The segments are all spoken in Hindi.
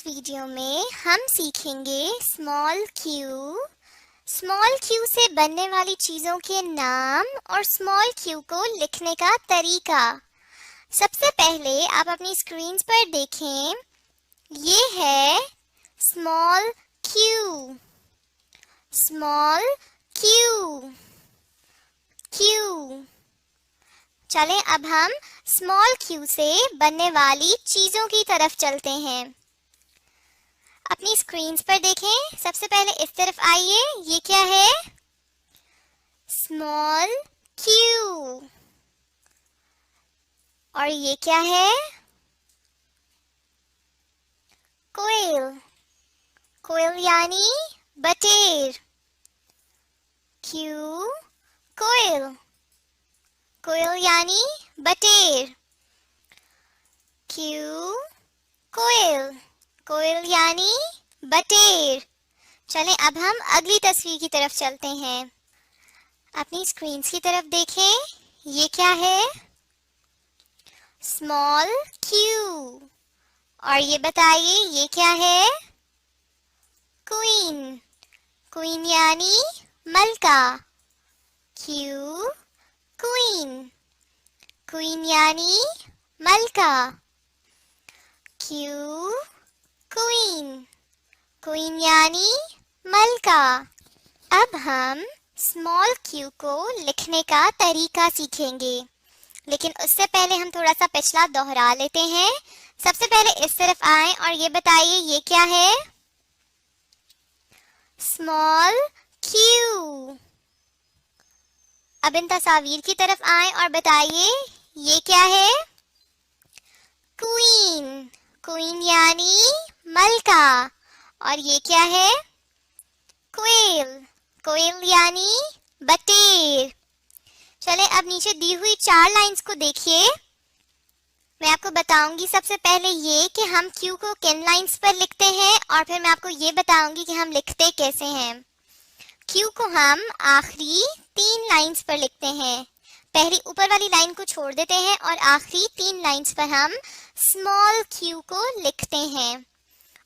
वीडियो में हम सीखेंगे स्मॉल क्यू से बनने वाली चीजों के नाम और स्मॉल क्यू को लिखने का तरीका। सबसे पहले आप अपनी स्क्रीन पर देखें, ये है small Q. Small Q Q चलें अब हम स्मॉल क्यू से बनने वाली चीजों की तरफ चलते हैं। अपनी स्क्रीन पर देखें, सबसे पहले इस तरफ आइए, ये क्या है? Small Q. और ये क्या है? कोयल। कोयल यानी बटेर। क्यू कोयल। कोयल यानी बटेर। क्यू कोयल। कोयल यानी बटेर। चलें अब हम अगली तस्वीर की तरफ चलते हैं। अपनी स्क्रीन की तरफ देखें, ये क्या है? Small Q. और ये बताइए ये क्या है? क्वीन। क्वीन यानी मलका। Q queen. क्वीन यानी मलका। Q queen. क्वीन यानी मलका। अब हम स्मॉल क्यू को लिखने का तरीका सीखेंगे, लेकिन उससे पहले हम थोड़ा सा पिछला दोहरा लेते हैं। सबसे पहले इस तरफ आएं और ये बताइए ये क्या है? Small Q. अब इन तस्वीर की तरफ आएं और बताइए ये क्या है? क्वीन। क्वीन यानी मलका। और ये क्या है? क्वेल। क्वेल यानी बटेर। चले अब नीचे दी हुई 4 लाइंस को देखिए। मैं आपको बताऊंगी सबसे पहले ये कि हम क्यू को किन लाइंस पर लिखते हैं, और फिर मैं आपको ये बताऊंगी कि हम लिखते कैसे हैं। क्यू को हम आखिरी 3 लाइंस पर लिखते हैं। पहली ऊपर वाली लाइन को छोड़ देते हैं और आखिरी 3 लाइंस पर हम स्मॉल क्यू को लिखते हैं।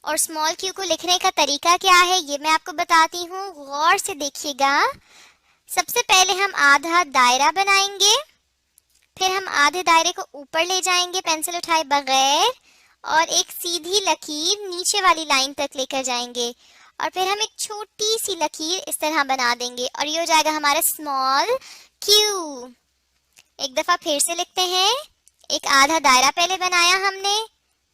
और स्मॉल क्यू को लिखने का तरीका क्या है ये मैं आपको बताती हूँ, गौर से देखिएगा। सबसे पहले हम आधा दायरा बनाएंगे, फिर हम आधे दायरे को ऊपर ले जाएंगे पेंसिल उठाए बगैर, और एक सीधी लकीर नीचे वाली लाइन तक लेकर जाएंगे, और फिर हम एक छोटी सी लकीर इस तरह बना देंगे और ये हो जाएगा हमारा स्मॉल क्यू। एक दफा फिर से लिखते हैं। एक आधा दायरा पहले बनाया हमने,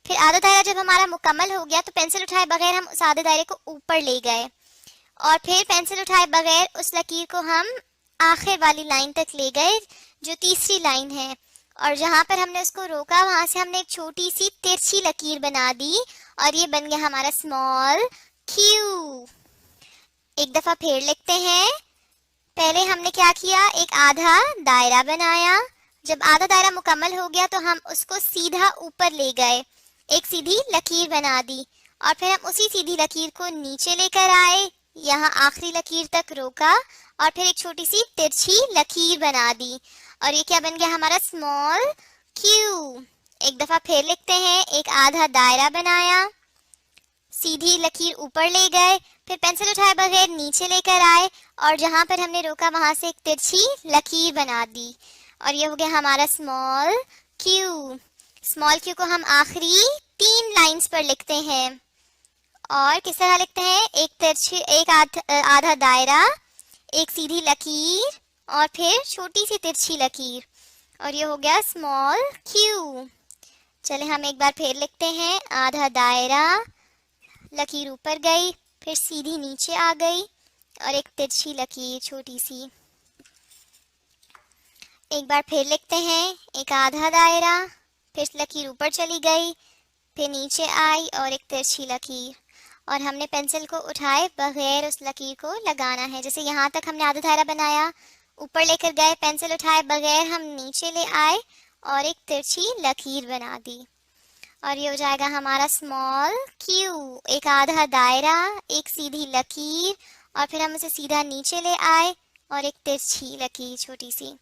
फिर आधा दायरा जब हमारा मुकम्मल हो गया तो पेंसिल उठाए बगैर हम उस आधे दायरे को ऊपर ले गए, और फिर पेंसिल उठाए बगैर उस लकीर को हम आखिर वाली लाइन तक ले गए जो तीसरी लाइन है, और जहां पर हमने उसको रोका वहां से हमने एक छोटी सी तिरछी लकीर बना दी और ये बन गया हमारा स्मॉल क्यू। एक दफा फिर लिखते हैं। पहले हमने क्या किया, एक आधा दायरा बनाया, जब आधा दायरा मुकम्मल हो गया तो हम उसको सीधा ऊपर ले गए, एक सीधी लकीर बना दी, और फिर हम उसी सीधी लकीर को नीचे लेकर आए, यहाँ आखिरी लकीर तक रोका और फिर एक छोटी सी तिरछी लकीर बना दी, और ये क्या बन गया हमारा स्मॉल क्यू। एक दफा फिर लिखते हैं। एक आधा दायरा बनाया, सीधी लकीर ऊपर ले गए, फिर पेंसिल उठाए बगैर नीचे लेकर आए और जहां पर हमने रोका वहां से एक तिरछी लकीर बना दी, और ये हो गया हमारा स्मॉल क्यू। स्मॉल क्यू को हम आखिरी 3 लाइंस पर लिखते हैं, और किस तरह लिखते हैं? एक तिरछी, एक आधा दायरा, एक सीधी लकीर और फिर छोटी सी तिरछी लकीर, और ये हो गया स्मॉल क्यू। चले हम एक बार फिर लिखते हैं। आधा दायरा, लकीर ऊपर गई, फिर सीधी नीचे आ गई और एक तिरछी लकीर छोटी सी। एक बार फिर लिखते हैं। एक आधा दायरा, फिर लकीर ऊपर चली गई, फिर नीचे आई और एक तिरछी लकीर, और हमने पेंसिल को उठाए बगैर उस लकीर को लगाना है। जैसे यहाँ तक हमने आधा दायरा बनाया, ऊपर लेकर गए, पेंसिल उठाए बगैर हम नीचे ले आए और एक तिरछी लकीर बना दी, और ये हो जाएगा हमारा स्मॉल क्यू। एक आधा दायरा, एक सीधी लकीर, और फिर हम उसे सीधा नीचे ले आए और एक तिरछी लकीर छोटी सी।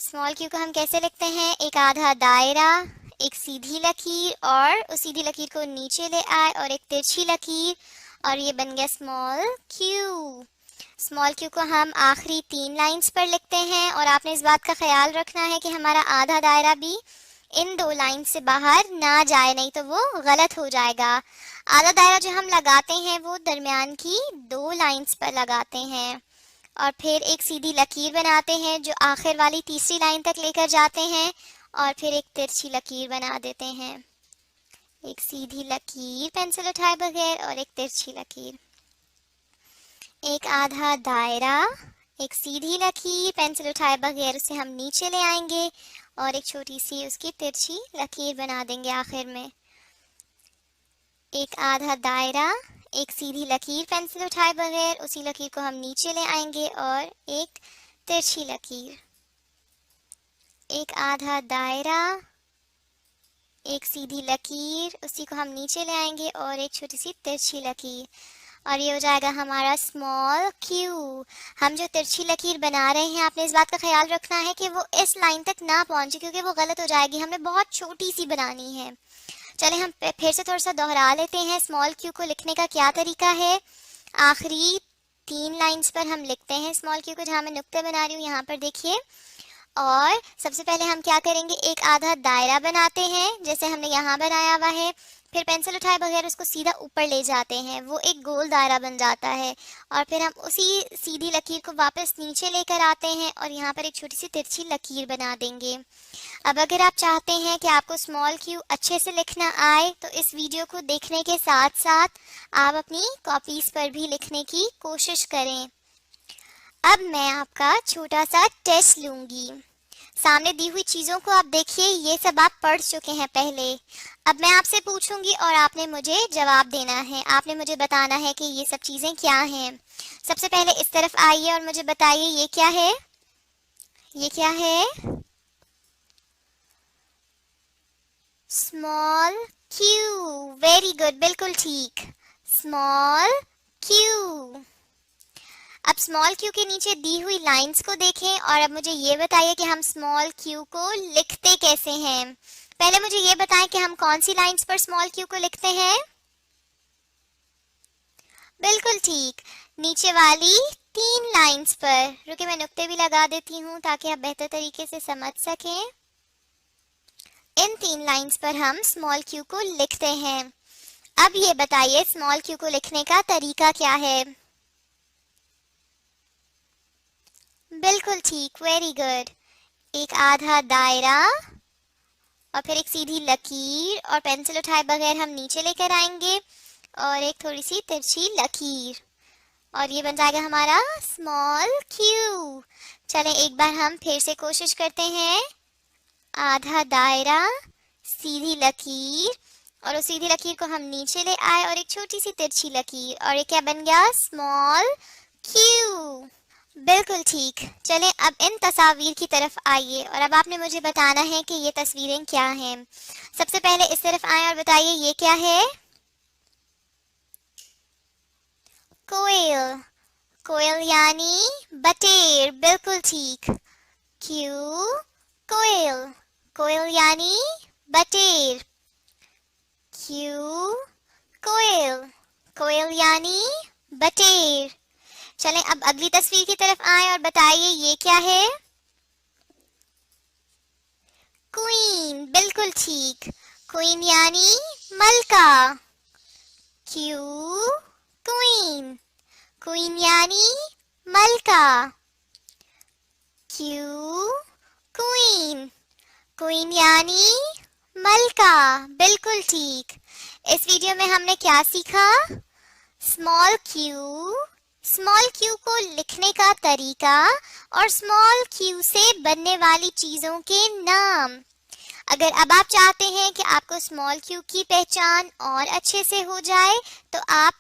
स्मॉल क्यू को हम कैसे लिखते हैं? एक आधा दायरा, एक सीधी लकीर और उस सीधी लकीर को नीचे ले आए और एक तिरछी लकीर, और ये बन गया स्मॉल क्यू। स्मॉल क्यू को हम आखिरी 3 लाइंस पर लिखते हैं, और आपने इस बात का ख्याल रखना है कि हमारा आधा दायरा भी इन 2 लाइन से बाहर ना जाए, नहीं तो वो गलत हो जाएगा। आधा दायरा जो हम लगाते हैं वो दरमियान की 2 लाइंस पर लगाते हैं, और फिर एक सीधी लकीर बनाते हैं जो आखिर वाली तीसरी लाइन तक लेकर जाते हैं, और फिर एक तिरछी लकीर बना देते हैं। एक सीधी लकीर पेंसिल उठाए बगैर और एक तिरछी लकीर। एक आधा दायरा, एक सीधी लकीर पेंसिल उठाए बगैर उसे हम नीचे ले आएंगे और एक छोटी सी उसकी तिरछी लकीर बना देंगे आखिर में। एक आधा दायरा, एक सीधी लकीर पेंसिल उठाए बगैर उसी लकीर को हम नीचे ले आएंगे और एक तिरछी लकीर। एक आधा दायरा, एक सीधी लकीर, उसी को हम नीचे ले आएंगे और एक छोटी सी तिरछी लकीर, और ये हो जाएगा हमारा स्मॉल क्यू। हम जो तिरछी लकीर बना रहे हैं, आपने इस बात का ख्याल रखना है कि वो इस लाइन तक ना पहुंचे, क्योंकि वो गलत हो जाएगी। हमें बहुत छोटी सी बनानी है। चले हम फिर से थोड़ा सा दोहरा लेते हैं स्मॉल क्यू को लिखने का क्या तरीका है। आखिरी 3 लाइंस पर हम लिखते हैं स्मॉल क्यू को, जहाँ मैं नुक्ते बना रही हूँ यहाँ पर देखिए। और सबसे पहले हम क्या करेंगे, एक आधा दायरा बनाते हैं जैसे हमने यहाँ बनाया हुआ है, फिर पेंसिल उठाए बगैर उसको सीधा ऊपर ले जाते हैं, वो एक गोल दायरा बन जाता है, और फिर हम उसी सीधी लकीर को वापस नीचे लेकर आते हैं और यहाँ पर एक छोटी सी तिरछी लकीर बना देंगे। अब अगर आप चाहते हैं कि आपको स्मॉल क्यू अच्छे से लिखना आए, तो इस वीडियो को देखने के साथ साथ आप अपनी कॉपीज पर भी लिखने की कोशिश करें। अब मैं आपका छोटा सा टेस्ट लूंगी। सामने दी हुई चीजों को आप देखिए, ये सब आप पढ़ चुके हैं पहले। अब मैं आपसे पूछूंगी और आपने मुझे जवाब देना है। आपने मुझे बताना है कि ये सब चीजें क्या हैं। सबसे पहले इस तरफ आइए और मुझे बताइए ये क्या है। ये क्या है? Small Q. वेरी गुड, बिल्कुल ठीक, स्मॉल क्यू। अब स्मॉल क्यू के नीचे दी हुई लाइंस को देखें और अब मुझे ये बताइए कि हम स्मॉल क्यू को लिखते कैसे हैं। पहले मुझे ये बताएं कि हम कौन सी लाइंस पर स्मॉल क्यू को लिखते हैं। बिल्कुल ठीक, नीचे वाली 3 लाइंस पर। रुके मैं नुक्ते भी लगा देती हूँ ताकि आप बेहतर तरीके से समझ सकें। इन 3 लाइंस पर हम स्मॉल क्यू को लिखते हैं। अब ये बताइए स्मॉल क्यू को लिखने का तरीका क्या है। बिल्कुल ठीक, वेरी गुड। एक आधा दायरा और फिर एक सीधी लकीर, और पेंसिल उठाए बगैर हम नीचे लेकर आएंगे और एक थोड़ी सी तिरछी लकीर, और ये बन जाएगा हमारा स्मॉल क्यू। चलें एक बार हम फिर से कोशिश करते हैं। आधा दायरा, सीधी लकीर, और उस सीधी लकीर को हम नीचे ले आए और एक छोटी सी तिरछी लकीर, और ये क्या बन गया? Small Q. बिल्कुल ठीक। चलें अब इन तस्वीर की तरफ आइए और अब आपने मुझे बताना है कि ये तस्वीरें क्या हैं। सबसे पहले इस तरफ आए और बताइए ये क्या है। कोयल। कोयल यानी बटेर। बिल्कुल ठीक, क्यू कोयल। कोयल यानी बटेर, क्यू कोयल। कोयल यानी बटेर। चलें अब अगली तस्वीर की तरफ आएं और बताइए ये क्या है। क्वीन। बिल्कुल ठीक, क्वीन यानी मलका, क्यू क्वीन। क्वीन यानी मलका, क्यू क्वीन। क्वीन यानी मलका। बिल्कुल ठीक। इस वीडियो में हमने क्या सीखा? स्मॉल क्यू को लिखने का तरीका और स्मॉल क्यू से बनने वाली चीजों के नाम। अगर अब आप चाहते हैं कि आपको स्मॉल क्यू की पहचान और अच्छे से हो जाए, तो आप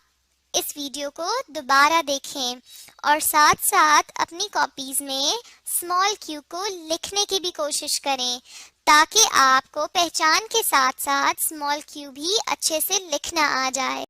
इस वीडियो को दोबारा देखें और साथ साथ अपनी कॉपीज में स्मॉल क्यू को लिखने की भी कोशिश करें, ताकि आपको पहचान के साथ साथ स्मॉल क्यू भी अच्छे से लिखना आ जाए।